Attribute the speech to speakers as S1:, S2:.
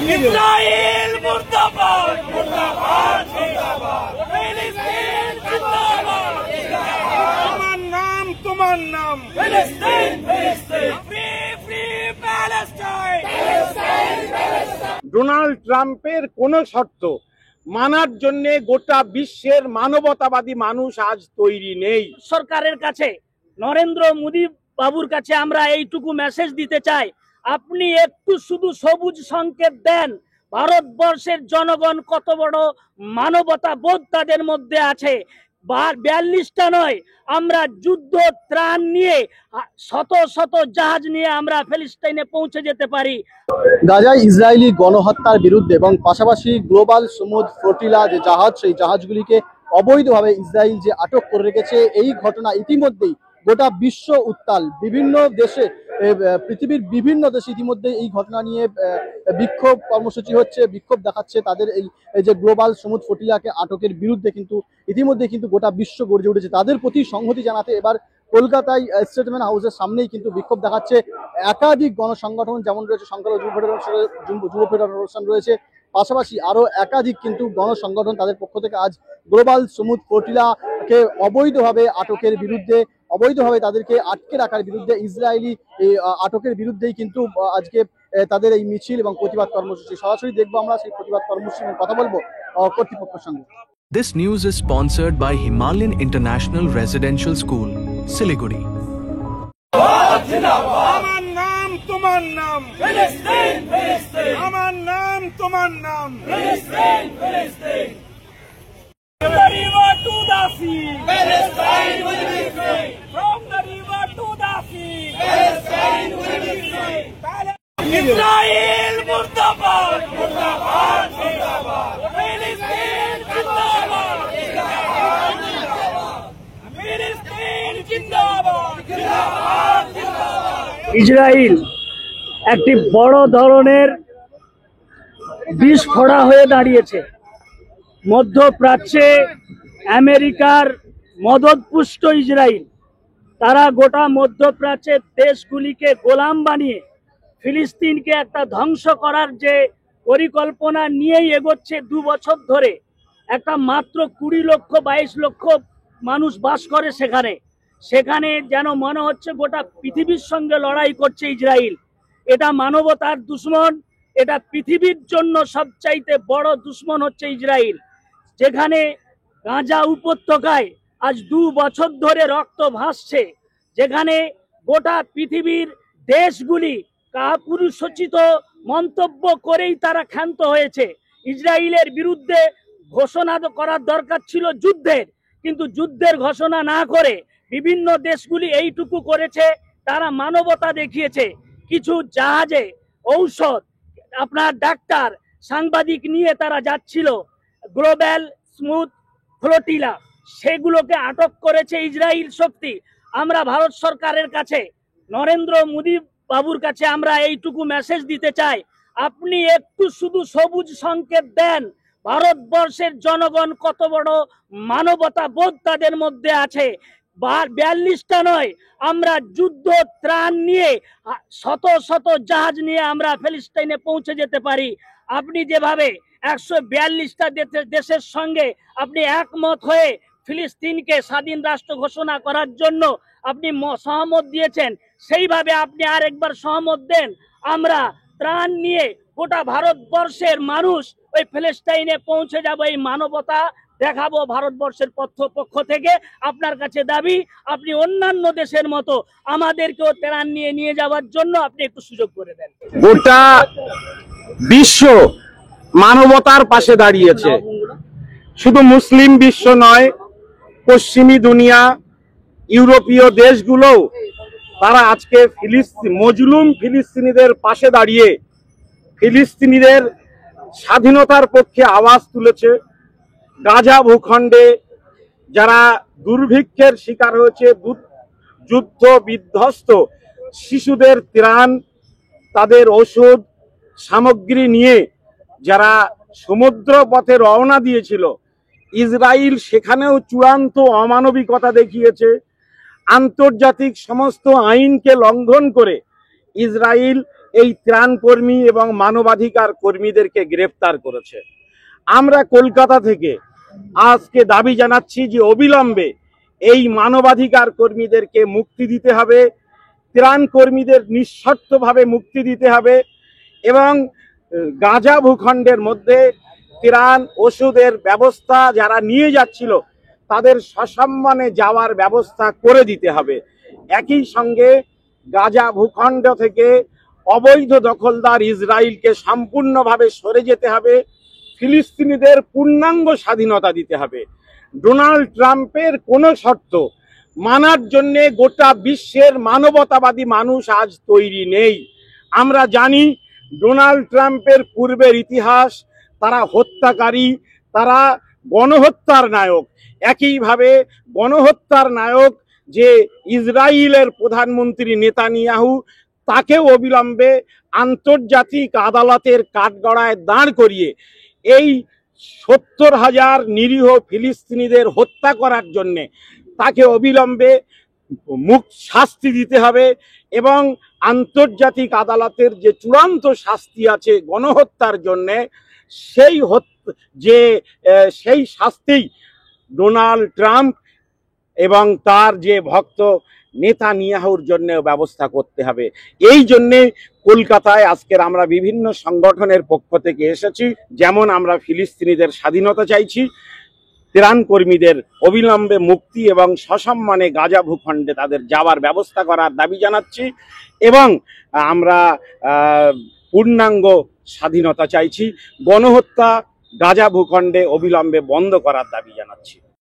S1: ইসরাইল মুর্দাবাদ, মুর্দাবাদ, মুর্দাবাদ। ফিলিস্তিন জিন্দাবাদ, জিন্দাবাদ। আমার নাম তোমার নাম, ফিলিস্তিন, ফিলিস্তিন। Free, free Palestine, Palestine, Palestine.
S2: Donald ট্রাম্পের কোন শর্ত মানার জন্য গোটা বিশ্বের মানবতাবাদী মানুষ আজ তৈরি নেই।
S3: সরকারের কাছে, নরেন্দ্র মোদী বাবুর কাছে আমরা এইটুকু মেসেজ দিতে চাই, আপনি একটু শুধু সবুজ সংকেত দেন। ভারতবর্ষের জনগণ কত বড় মানবতা বোধ তাদের মধ্যে আছে। 42টা নয়, আমরা যুদ্ধ ত্রাণ নিয়ে শত শত জাহাজ নিয়ে আমরা ফিলিস্তিনে পৌঁছে যেতে পারি।
S4: গাজায় ইসরায়েলি গণহত্যার বিরুদ্ধে এবং পাশাপাশি গ্লোবাল সমুদ ফ্লোটিলা যে জাহাজ, সেই জাহাজগুলিকে অবৈধভাবে ইসরায়েল যে আটক করে রেখেছে, এই ঘটনা ইতিমধ্যেই গোটা বিশ্ব উত্তাল। বিভিন্ন দেশে, পৃথিবীর বিভিন্ন দেশে ইতিমধ্যে এই ঘটনা নিয়ে বিক্ষোভ কর্মসূচি হচ্ছে, বিক্ষোভ দেখাচ্ছে তাদের এই যে গ্লোবাল সমুদ ফ্লোটিলাকে আটকের বিরুদ্ধে। কিন্তু ইতিমধ্যে কিন্তু গোটা বিশ্ব গর্জে উঠেছে তাদের প্রতি সংহতি জানাতে। এবার কলকাতায় স্টেটমেন্ট হাউসের সামনেই কিন্তু বিক্ষোভ দেখাচ্ছে একাধিক গণসংগঠন, যেমন রয়েছে সংখ্যালঘু যুব ফেডারেশন রয়েছে, পাশাপাশি আরো একাধিক কিন্তু গণসংগঠন তাদের পক্ষ থেকে আজ গ্লোবাল সমুদ ফ্লোটিলাকে অবৈধভাবে আটকের বিরুদ্ধে, অবৈধভাবে তাদেরকে আটকে রাখার বিরুদ্ধে, ইসরায়েলি এই আটকের বিরুদ্ধেই কিন্তু আজকে তাদের এই মিছিল এবং প্রতিবাদ কর্মসূচি। সরাসরি দেখবো আমরা সেই প্রতিবাদ কর্মসূচি এবং কথা বলবো কর্তৃপক্ষের সঙ্গে।
S5: This news is sponsored by Himalayan International Residential School, Siliguri.
S2: আমার নাম তোমার নাম,
S1: ফিলিস্তিন, ফিলিস্তিন।
S2: আমার নাম তোমার নাম,
S1: ফিলিস্তিন, ফিলিস্তিন। From the river to the sea, Palestine will be free. From the river to the sea, Palestine will be free. Israil মুর্দাবাদ, মুর্দাবাদ, মুর্দাবাদ। ফিলিস্তিন জিন্দাবাদ, জিন্দাবাদ, জিন্দাবাদ। ফিলিস্তিন জিন্দাবাদ, জিন্দাবাদ, জিন্দাবাদ।
S3: ইসরায়েল একটি বড় ধরনের বিস্ফোড়া হয়ে দাঁড়িয়েছে। মধ্যপ্রাচ্যে আমেরিকার মদতপুষ্ট ইসরায়েল, তারা গোটা মধ্যপ্রাচ্যের দেশগুলিকে গোলাম বানিয়ে ফিলিস্তিনকে একটা ধ্বংস করার যে পরিকল্পনা নিয়েই এগোচ্ছে 2 বছর ধরে। একটা মাত্র 20 লক্ষ 22 লক্ষ মানুষ বাস করে সেখানে যেন মনে হচ্ছে গোটা পৃথিবীর সঙ্গে লড়াই করছে ইসরায়েল। এটা মানবতার দুশ্মন, এটা পৃথিবীর জন্য সবচাইতে বড় দুশ্মন হচ্ছে ইসরায়েল। যেখানে গাজা উপত্যকায় আজ 2 বছর ধরে রক্ত ভাসছে, যেখানে গোটা পৃথিবীর দেশগুলি কাপুরুষোচিত মন্তব্য করেই তারা ক্ষান্ত হয়েছে। ইসরায়েলের বিরুদ্ধে ঘোষণা করার দরকার ছিল যুদ্ধের, কিন্তু যুদ্ধের ঘোষণা না করে বিভিন্ন দেশগুলি এইটুকু করেছে, তারা মানবতা দেখিয়েছে। কিছু জাহাজে ঔষধ, আপনার ডাক্তার, সাংবাদিক নিয়ে তারা যাচ্ছিল গ্লোবাল সমুদ ফ্লোটিলা, সেগুলোকে আটক করেছে ইসরায়েল শক্তি। আমরা ভারত সরকারের কাছে, নরেন্দ্র মোদী বাবুর কাছে আমরা এইটুকু মেসেজ দিতে চাই, আপনি একটু শুধু সবুজ সংকেত দেন। ভারতবর্ষের জনগণ কত বড় মানবতা বোধ তাদের মধ্যে আছে। 42টা নয়, আমরা যুদ্ধ ত্রাণ নিয়ে শত শত জাহাজ নিয়ে আমরা ফিলিস্তিনে পৌঁছে যেতে পারি। আপনি যেভাবে 142টা দেশের সঙ্গে আপনি একমত হয়ে ফিলিস্তিনকে স্বাধীন রাষ্ট্র ঘোষণা করার জন্য আপনি সহমত দিয়েছেন, সেইভাবে আপনি আরেকবার সহমত দেন। আমরা ত্রাণ নিয়ে গোটা ভারতবর্ষের মানুষ ওই ফিলিস্তিনে পৌঁছে যাব, এই মানবতা দেখাবো ভারতবর্ষের পক্ষ থেকে। আপনার কাছে দাবি, আপনি অন্যান্য দেশের মতো আমাদেরকেও ত্রাণ নিয়ে যাওয়ার জন্য আপনি একটু সুযোগ করে দেন।
S2: গোটা বিশ্ব মানবতার পাশে দাঁড়িয়েছে। শুধু মুসলিম বিশ্ব নয়, পশ্চিমী দুনিয়া, ইউরোপীয় দেশগুলোও তারা আজকে মজলুম ফিলিস্তিনিদের পাশে দাঁড়িয়ে ফিলিস্তিনিদের স্বাধীনতার পক্ষে আওয়াজ তুলেছে। গাজা ভূখণ্ডে যারা দুর্ভিক্ষের শিকার হয়েছে, যুদ্ধ বিধ্বস্ত শিশুদের ত্রাণ, তাদের ওষুধ সামগ্রী নিয়ে যারা সমুদ্র পথে রওনা দিয়েছিল, ইসরায়েল সেখানেও চূড়ান্ত অমানবিকতা দেখিয়েছে। আন্তর্জাতিক সমস্ত আইনকে লঙ্ঘন করে ইসরায়েল এই ত্রাণকর্মী এবং মানবাধিকার কর্মীদেরকে গ্রেফতার করেছে। আমরা কলকাতা থেকে আজকে দাবি জানাচ্ছি যে অবিলম্বে এই মানবাধিকার কর্মীদেরকে মুক্তি দিতে হবে, ত্রাণ কর্মীদের নিঃশর্তভাবে মুক্তি দিতে হবে এবং গাজা ভূখণ্ডের মধ্যে ত্রাণ ওষুধের ব্যবস্থা যারা নিয়ে যাচ্ছিল তাদের সসম্মানে যাওয়ার ব্যবস্থা করে দিতে হবে। একই সঙ্গে গাজা ভূখণ্ড থেকে অবৈধ দখলদার ইসরায়েলকে সম্পূর্ণভাবে সরে যেতে হবে, ফিলিস্তিনিদের পূর্ণাঙ্গ স্বাধীনতা দিতে হবে। ডোনাল্ড ট্রাম্পের কোনো শর্ত মানার জন্য গোটা বিশ্বের মানবতাবাদী মানুষ আজ তৈরি নেই। আমরা জানি ডোনাল্ড ট্রাম্পের পূর্বের ইতিহাস, তারা হত্যাকারী, তারা গণহত্যার নায়ক। একইভাবে গণহত্যার নায়ক যে ইসরায়েলের প্রধানমন্ত্রী নেতানিয়াহু, তাকেও অবিলম্বে আন্তর্জাতিক আদালতের কাঠগড়ায় দাঁড় করিয়ে এই 70,000 নিরীহ ফিলিস্তিনিদের হত্যা করার জন্যে তাকে অবিলম্বে শাস্তি দিতে হবে এবং আন্তর্জাতিক আদালতের যে চূড়ান্ত শাস্তি আছে গণহত্যার জন্যে সেই শাস্তি ডোনাল্ড ট্রাম্প এবং তার যে ভক্ত নেতানিয়াহুর জন্য ব্যবস্থা করতে হবে। এই জন্যে কলকাতায় আজকের আমরা বিভিন্ন সংগঠনের পক্ষ থেকে এসেছি। যেমন আমরা ফিলিস্তিনিদের স্বাধীনতা চাইছি, ত্রাণ কর্মীদের অবিলম্বে মুক্তি এবং সসম্মানে গাজা ভূখণ্ডে তাদের যাওয়ার ব্যবস্থা করার দাবি জানাচ্ছি এবং আমরা পূর্ণাঙ্গ স্বাধীনতা চাইছি। গণহত্যা গাজা ভূখণ্ডে অবিলম্বে বন্ধ করার দাবি জানাচ্ছি।